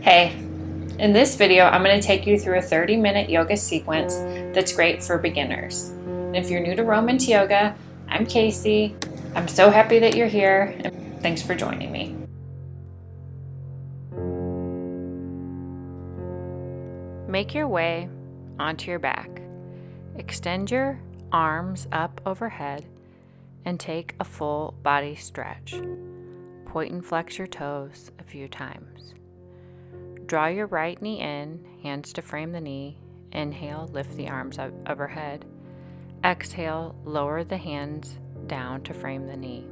Hey, in this video, I'm going to take you through a 30-minute yoga sequence that's great for beginners. And if you're new to Romance Yoga, I'm Casey. I'm so happy that you're here, and thanks for joining me. Make your way onto your back. Extend your arms up overhead and take a full body stretch. Point and flex your toes a few times. Draw your right knee in, hands to frame the knee. Inhale, lift the arms up overhead. Exhale, lower the hands down to frame the knee.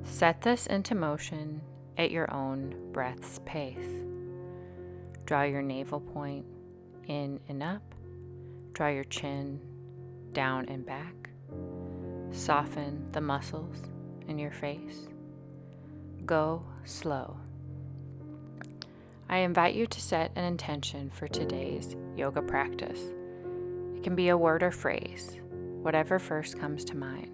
Set this into motion at your own breath's pace. Draw your navel point in and up. Draw your chin down and back. Soften the muscles in your face. Go slow. I invite you to set an intention for today's yoga practice. It can be a word or phrase, whatever first comes to mind.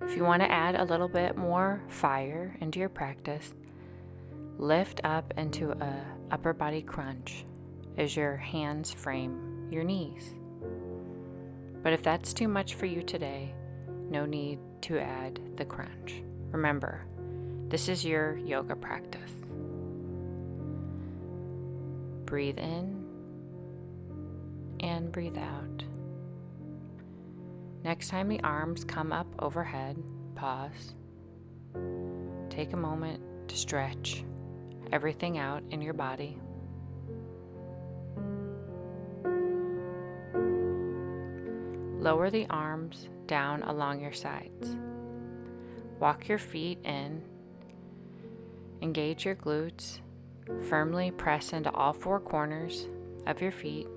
If you want to add a little bit more fire into your practice, lift up into a upper body crunch as your hands frame your knees. But if that's too much for you today, no need to add the crunch. Remember, this is your yoga practice. Breathe in and breathe out. Next time the arms come up overhead, pause. Take a moment to stretch everything out in your body. Lower the arms down along your sides. Walk your feet in. Engage your glutes. Firmly press into all four corners of your feet.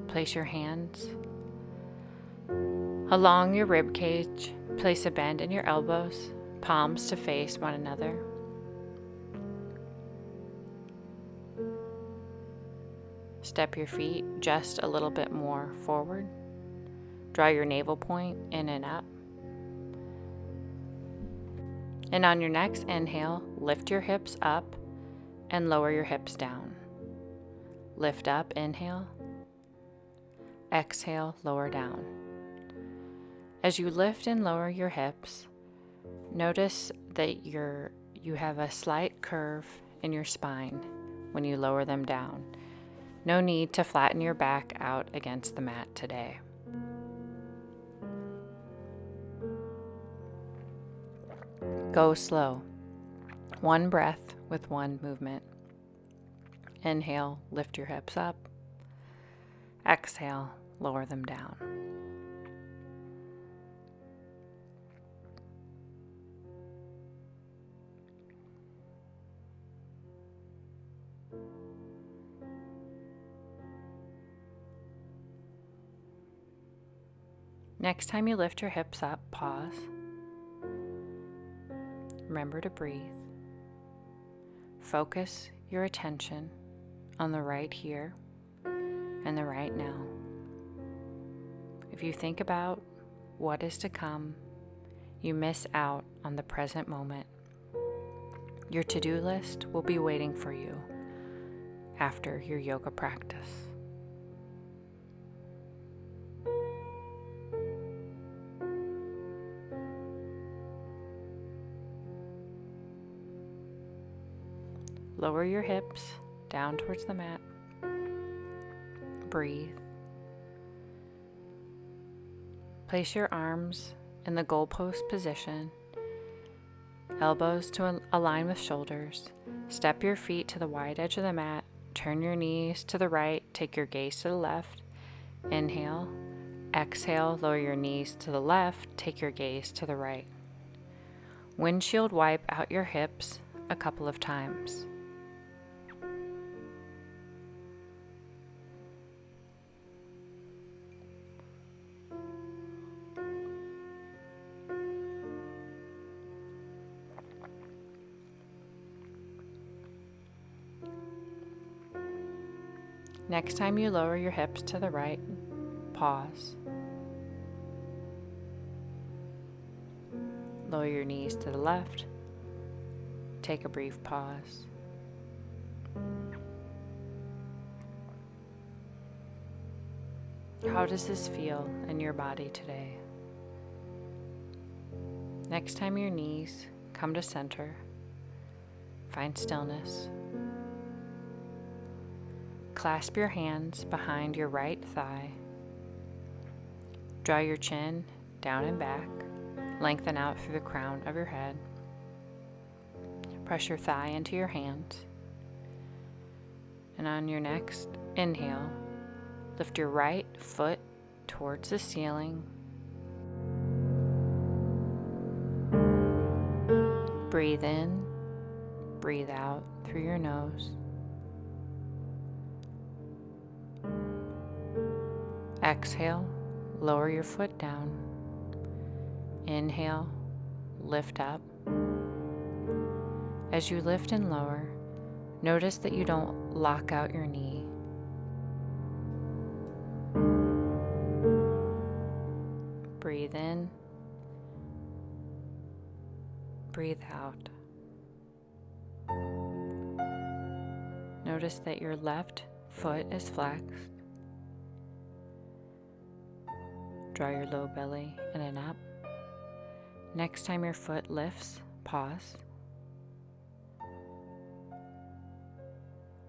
Place your hands along your rib cage. Place a bend in your elbows, palms to face one another. Step your feet just a little bit more forward. Draw your navel point in and up. And on your next inhale, lift your hips up and lower your hips down. Lift up, inhale. Exhale, lower down. As you lift and lower your hips, notice that you have a slight curve in your spine when you lower them down. No need to flatten your back out against the mat today. Go slow. One breath with one movement. Inhale, lift your hips up. Exhale, lower them down. Next time you lift your hips up, pause. Remember to breathe. Focus your attention on the right here and the right now. If you think about what is to come, you miss out on the present moment. Your to-do list will be waiting for you after your yoga practice. Lower your hips down towards the mat. Breathe. Place your arms in the goalpost position, elbows to align with shoulders. Step your feet to the wide edge of the mat. Turn your knees to the right. Take your gaze to the left. Inhale. Exhale. Lower your knees to the left. Take your gaze to the right. Windshield wipe out your hips a couple of times. Next time you lower your hips to the right, pause. Lower your knees to the left. Take a brief pause. How does this feel in your body today? Next time your knees come to center, find stillness. Clasp your hands behind your right thigh. Draw your chin down and back. Lengthen out through the crown of your head. Press your thigh into your hands. And on your next inhale, lift your right foot towards the ceiling. Breathe in, breathe out through your nose. Exhale, lower your foot down. Inhale, lift up. As you lift and lower, notice that you don't lock out your knee. Breathe in, breathe out. Notice that your left foot is flexed. Draw your low belly in and up. Next time your foot lifts, pause.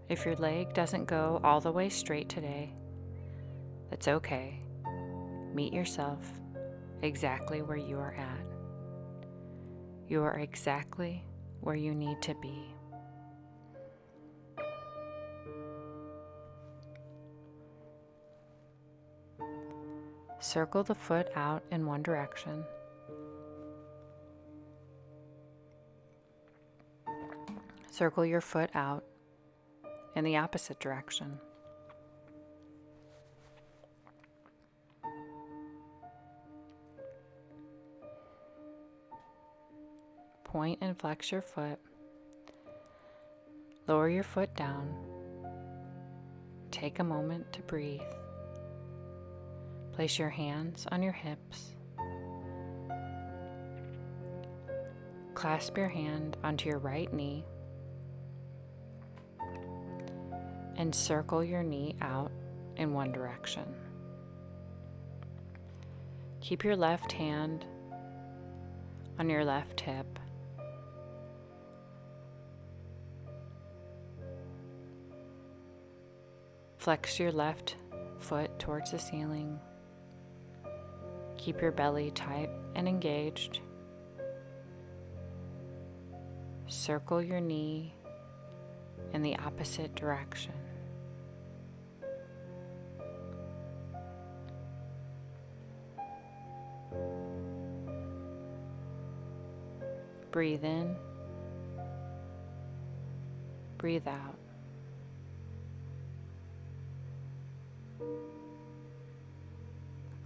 If your leg doesn't go all the way straight today, that's okay. Meet yourself exactly where you are at. You are exactly where you need to be. Circle the foot out in one direction. Circle your foot out in the opposite direction. Point and flex your foot. Lower your foot down. Take a moment to breathe. Place your hands on your hips. Clasp your hand onto your right knee and circle your knee out in one direction. Keep your left hand on your left hip. Flex your left foot towards the ceiling. Keep your belly tight and engaged. Circle your knee in the opposite direction. Breathe in, breathe out.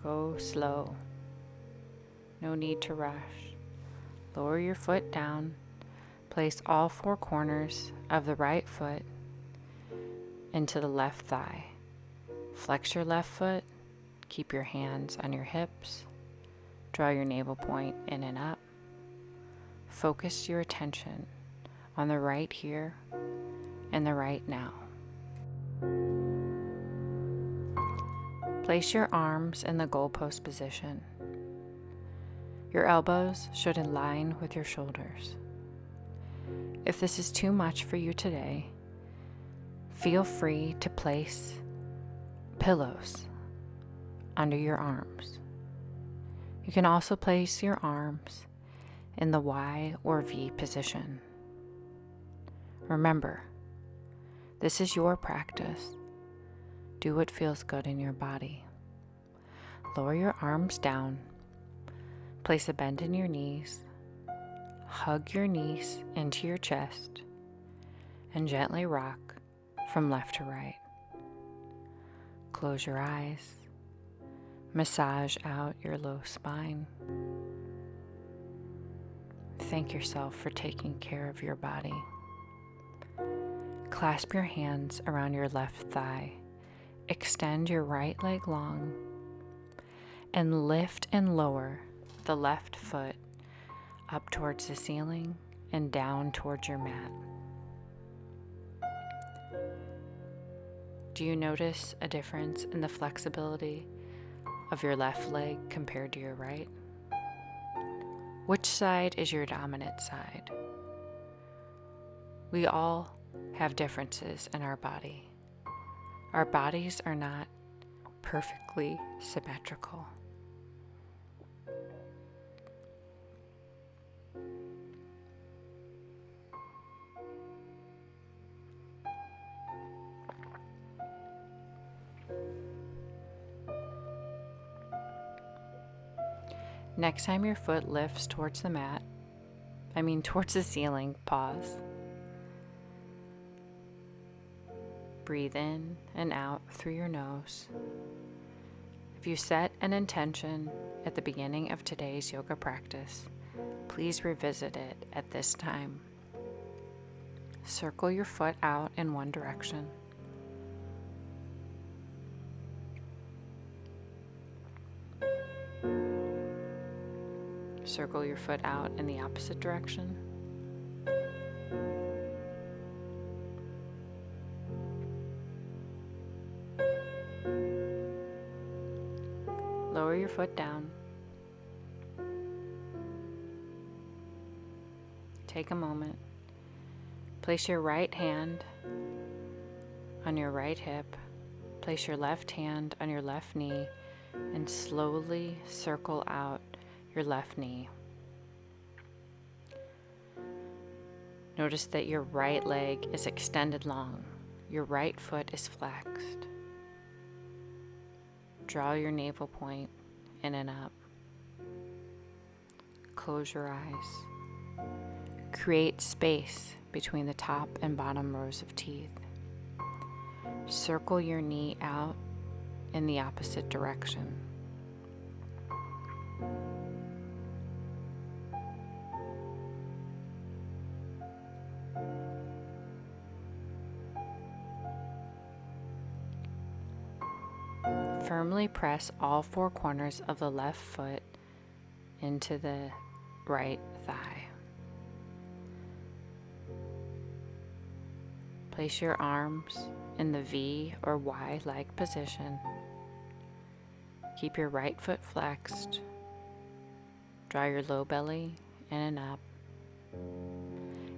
Go slow. No need to rush. Lower your foot down. Place all four corners of the right foot into the left thigh. Flex your left foot. Keep your hands on your hips. Draw your navel point in and up. Focus your attention on the right here and the right now. Place your arms in the goalpost position. Your elbows should align with your shoulders. If this is too much for you today, feel free to place pillows under your arms. You can also place your arms in the Y or V position. Remember, this is your practice. Do what feels good in your body. Lower your arms down. Place a bend in your knees. Hug your knees into your chest and gently rock from left to right. Close your eyes. Massage out your low spine. Thank yourself for taking care of your body. Clasp your hands around your left thigh. Extend your right leg long and lift and lower the left foot up towards the ceiling and down towards your mat. Do you notice a difference in the flexibility of your left leg compared to your right? Which side is your dominant side? We all have differences in our body. Our bodies are not perfectly symmetrical. Next time your foot lifts towards the mat, towards the ceiling, pause. Breathe in and out through your nose. If you set an intention at the beginning of today's yoga practice, please revisit it at this time. Circle your foot out in one direction. Circle your foot out in the opposite direction. Lower your foot down. Take a moment. Place your right hand on your right hip. Place your left hand on your left knee and slowly circle out your left knee. Notice that your right leg is extended long. Your right foot is flexed. Draw your navel point in and up. Close your eyes. Create space between the top and bottom rows of teeth. Circle your knee out in the opposite direction. Firmly press all four corners of the left foot into the right thigh. Place your arms in the V or Y-like position. Keep your right foot flexed. Draw your low belly in and up.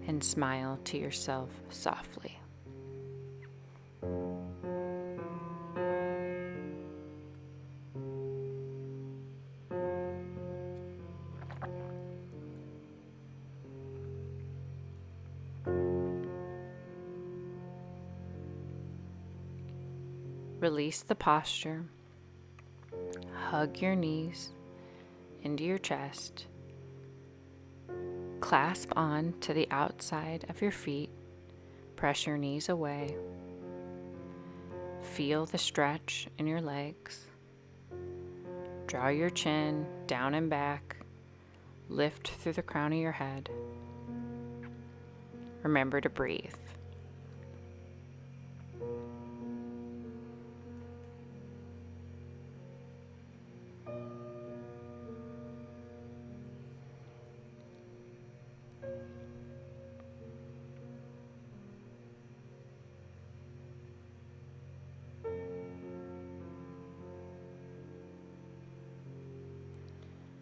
And smile to yourself softly. Release the posture. Hug your knees into your chest. Clasp on to the outside of your feet. Press your knees away. Feel the stretch in your legs. Draw your chin down and back. Lift through the crown of your head. Remember to breathe.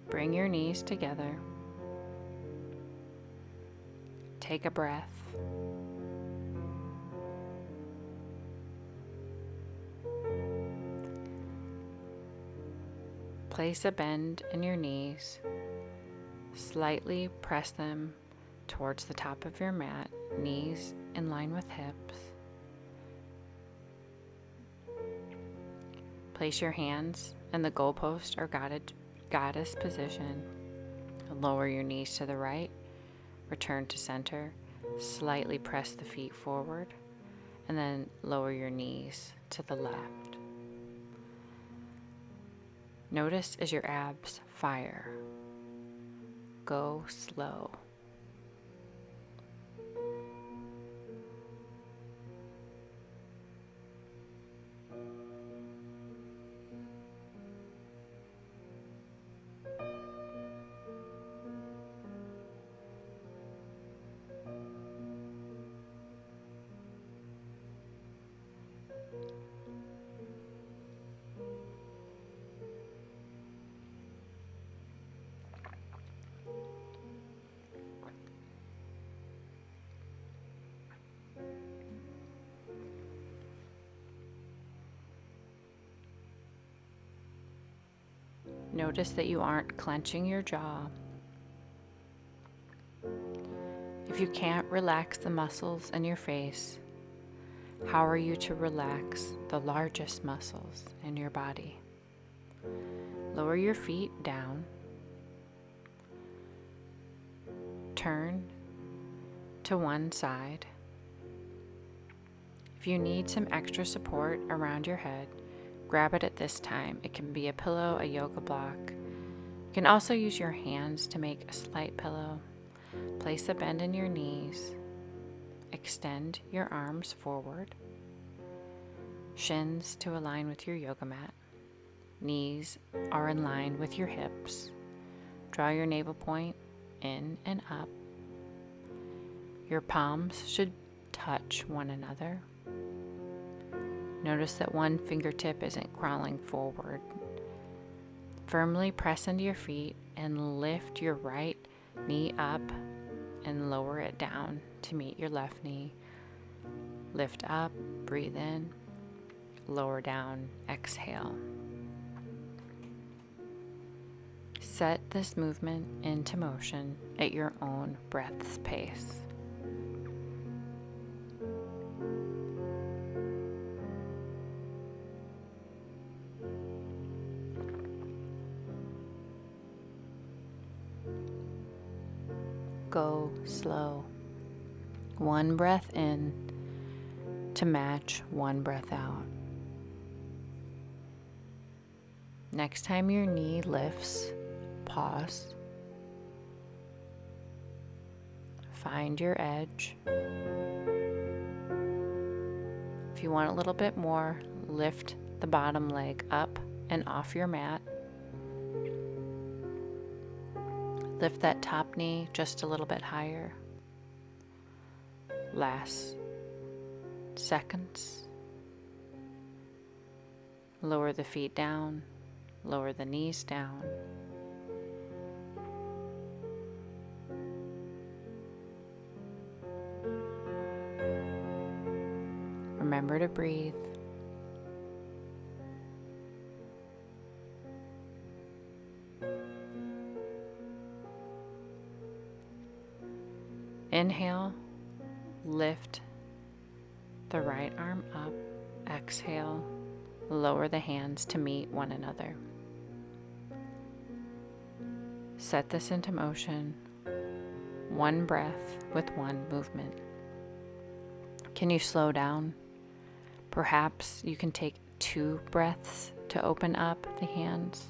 Bring your knees together. Take a breath. Place a bend in your knees. Slightly press them towards the top of your mat, knees in line with hips. Place your hands in the goalpost or goddess position. Lower your knees to the right. Return to center. Slightly press the feet forward. And then lower your knees to the left. Notice as your abs fire. Go slow. Notice that you aren't clenching your jaw. If you can't relax the muscles in your face, how are you to relax the largest muscles in your body? Lower your feet down. Turn to one side. If you need some extra support around your head, grab it at this time. It can be a pillow, a yoga block. You can also use your hands to make a slight pillow. Place a bend in your knees. Extend your arms forward. Shins to align with your yoga mat. Knees are in line with your hips. Draw your navel point in and up. Your palms should touch one another. Notice that one fingertip isn't crawling forward. Firmly press into your feet and lift your right knee up and lower it down to meet your left knee. Lift up, breathe in, lower down, exhale. Set this movement into motion at your own breath's pace. Go slow. One breath in to match one breath out. Next time your knee lifts, pause. Find your edge. If you want a little bit more, lift the bottom leg up and off your mat. Lift that top knee just a little bit higher. Last seconds. Lower the feet down. Lower the knees down. Remember to breathe. Inhale, lift the right arm up. Exhale, lower the hands to meet one another. Set this into motion, one breath with one movement. Can you slow down? Perhaps you can take 2 breaths to open up the hands.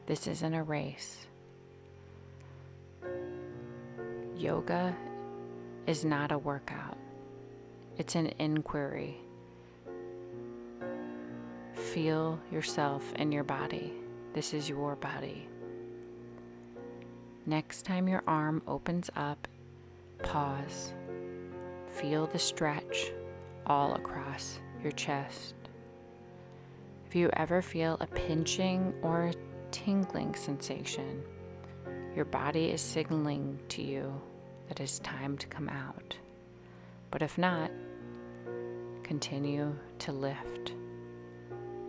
This isn't a race. Yoga is not a workout. It's an inquiry. Feel yourself in your body. This is your body. Next time your arm opens up, pause. Feel the stretch all across your chest. If you ever feel a pinching or a tingling sensation, your body is signaling to you that it's time to come out. But if not, continue to lift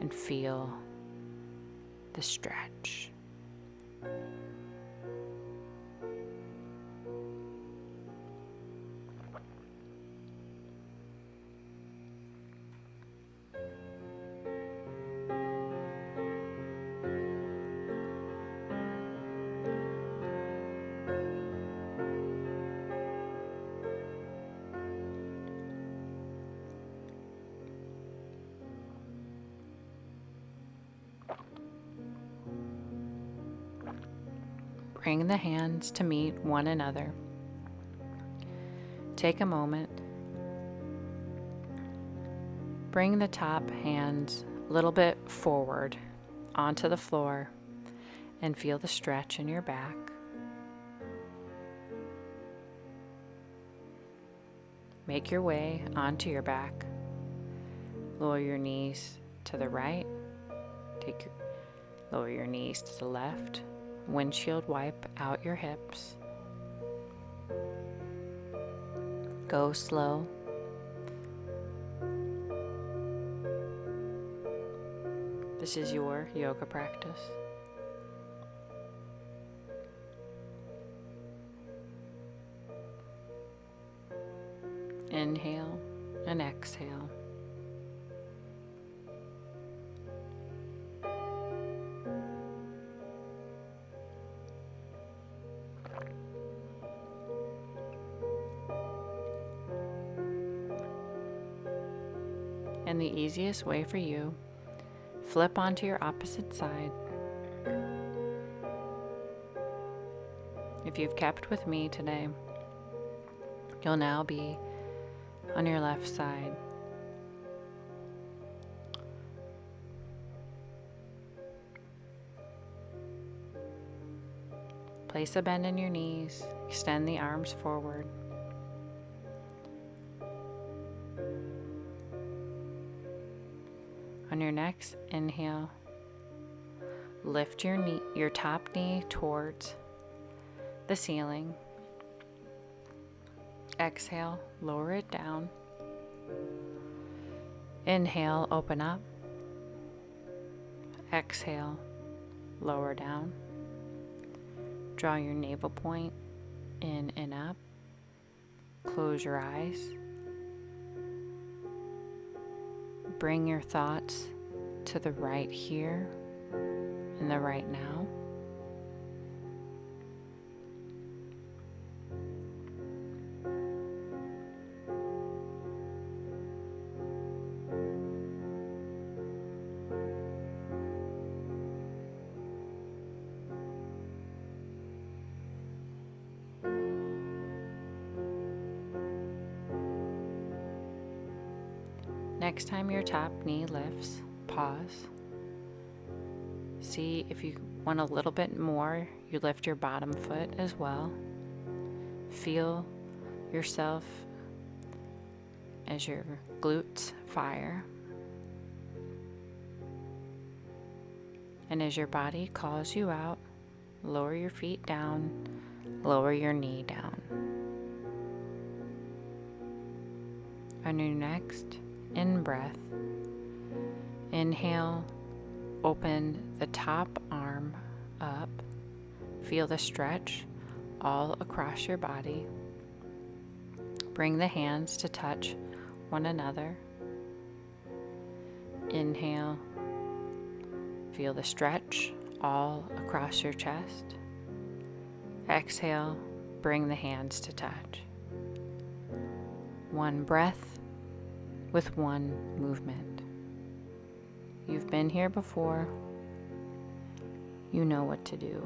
and feel the stretch. Bring the hands to meet one another. Take a moment. Bring the top hands a little bit forward onto the floor and feel the stretch in your back. Make your way onto your back. Lower your knees to the right. Lower your knees to the left. Windshield wipe out your hips. Go slow. The This is your yoga practice. Inhale and exhale. And the easiest way for you, flip onto your opposite side. If you've kept with me today, you'll now be on your left side. Place a bend in your knees, extend the arms forward. On your next inhale, lift your top knee towards the ceiling. Exhale, lower it down. Inhale, open up. Exhale, lower down. Draw your navel point in and up. Close your eyes. Bring your thoughts to the right here and the right now. Next time your top knee lifts, pause. See if you want a little bit more, you lift your bottom foot as well. Feel yourself as your glutes fire. And as your body calls you out, lower your feet down, lower your knee down. On your next in-breath, inhale, open the top arm up. Feel the stretch all across your body. Bring the hands to touch one another. Inhale, feel the stretch all across your chest. Exhale, bring the hands to touch. One breath with one movement. You've been here before. You know what to do.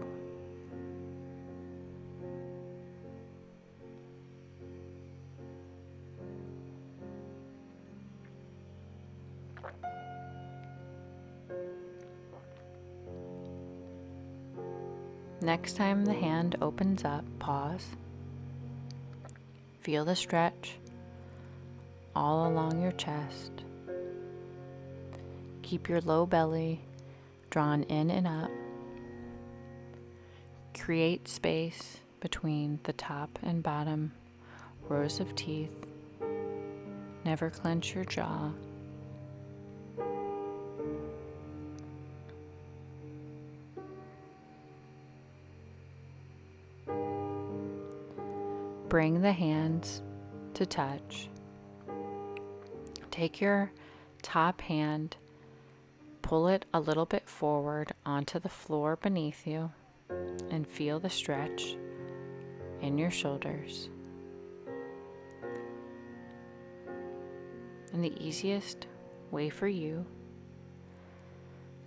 Next time the hand opens up, pause. Feel the stretch all along your chest. Keep your low belly drawn in and up. Create space between the top and bottom rows of teeth. Never clench your jaw. Bring the hands to touch. Take your top hand, pull it a little bit forward onto the floor beneath you, and feel the stretch in your shoulders. And the easiest way for you,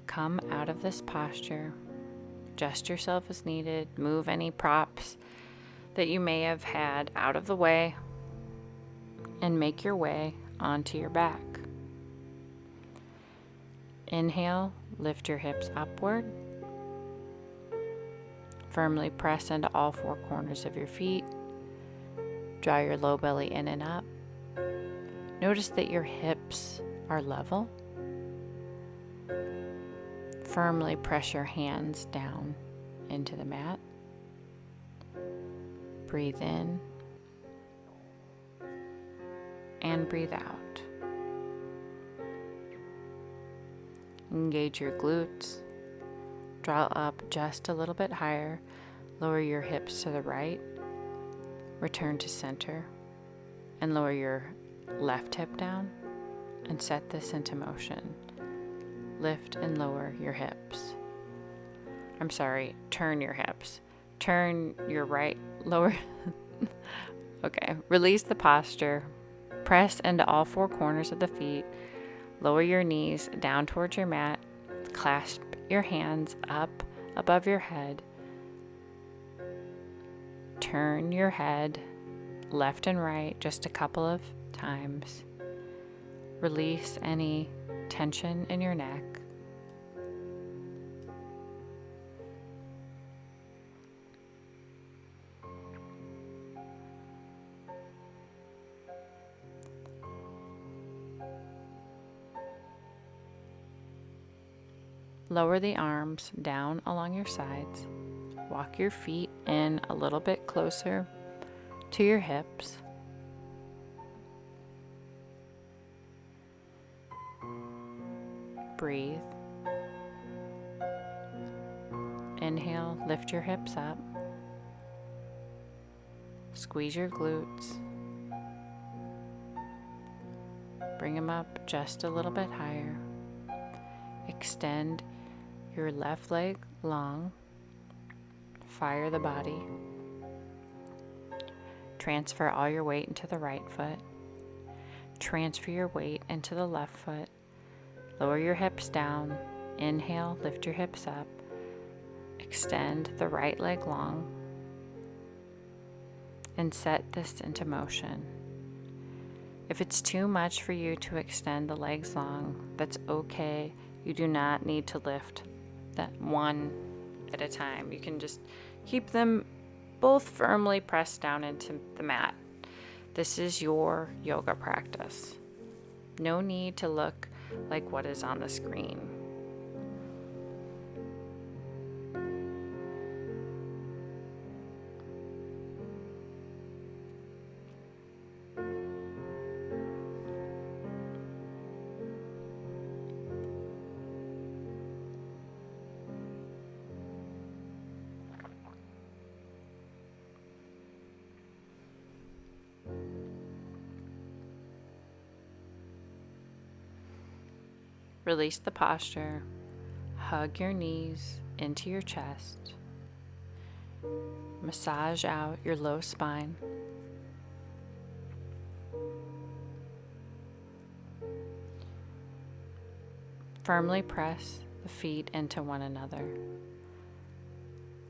come out of this posture, adjust yourself as needed, move any props that you may have had out of the way, and make your way onto your back. Inhale, lift your hips upward. Firmly press into all four corners of your feet. Draw your low belly in and up. Notice that your hips are level. Firmly press your hands down into the mat. Breathe in and breathe out. Engage your glutes. Draw up just a little bit higher. Lower your hips to the right. Return to center. And lower your left hip down. And set this into motion. Lift and lower your hips. Turn your hips. Turn your right, lower. Okay, release the posture. Press into all four corners of the feet. Lower your knees down towards your mat. Clasp your hands up above your head. Turn your head left and right just a couple of times. Release any tension in your neck. Lower the arms down along your sides. Walk your feet in a little bit closer to your hips. Breathe. Inhale, lift your hips up. Squeeze your glutes. Bring them up just a little bit higher. Extend your left leg long. Fire the body. Transfer all your weight into the right foot. Transfer your weight into the left foot. Lower your hips down. Inhale, lift your hips up. Extend the right leg long. And set this into motion. If it's too much for you to extend the legs long, that's okay. You do not need to lift that one at a time. You can just keep them both firmly pressed down into the mat. This is your yoga practice. No need to look like what is on the screen. Release the posture. Hug your knees into your chest. Massage out your low spine. Firmly press the feet into one another.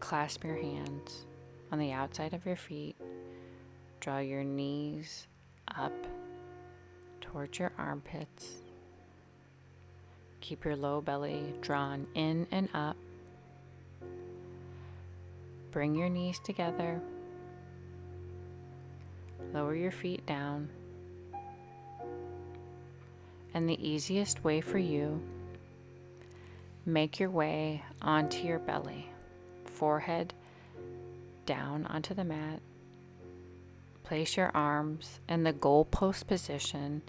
Clasp your hands on the outside of your feet. Draw your knees up towards your armpits. Keep your low belly drawn in and up. Bring your knees together. Lower your feet down. And the easiest way for you, make your way onto your belly. Forehead down onto the mat. Place your arms in the goalpost position.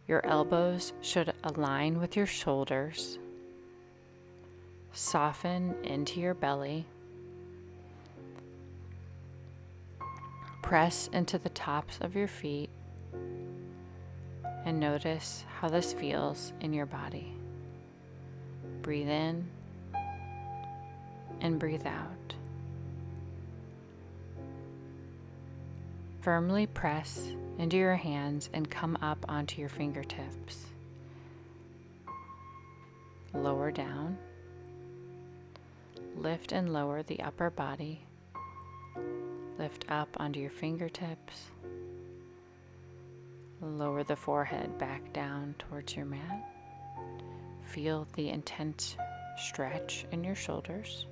Your elbows should align with your shoulders. Soften into your belly. Press into the tops of your feet and notice how this feels in your body. Breathe in and breathe out. Firmly press into your hands and come up onto your fingertips. Lower down. Lift and lower the upper body. Lift up onto your fingertips. Lower the forehead back down towards your mat. Feel the intense stretch in your shoulders.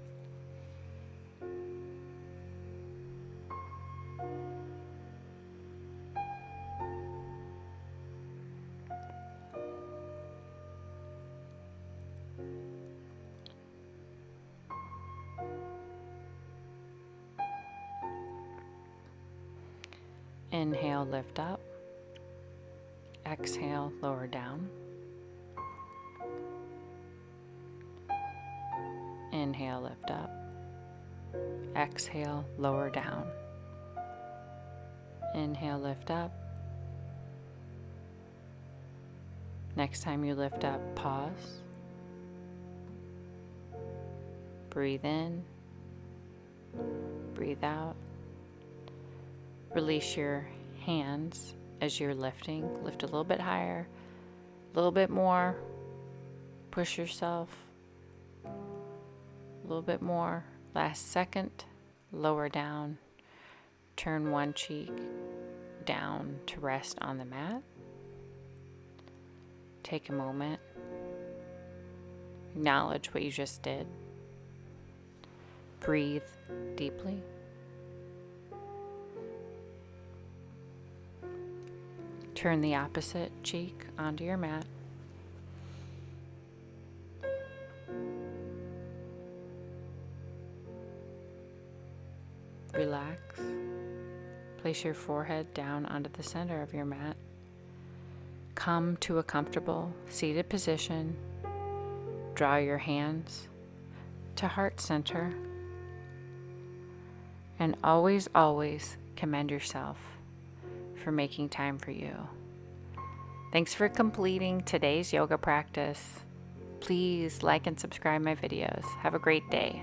Inhale, lift up. Exhale, lower down. Inhale, lift up. Exhale, lower down. Inhale, lift up. Next time you lift up, pause. Breathe in. Breathe out. Release your hands as you're lifting. Lift a little bit higher, a little bit more. Push yourself. A little bit more. Last second. Lower down. Turn one cheek down to rest on the mat. Take a moment. Acknowledge what you just did. Breathe deeply. Turn the opposite cheek onto your mat. Relax. Place your forehead down onto the center of your mat. Come to a comfortable seated position. Draw your hands to heart center. And always, always commend yourself for making time for you. Thanks for completing today's yoga practice. Please like and subscribe my videos. Have a great day.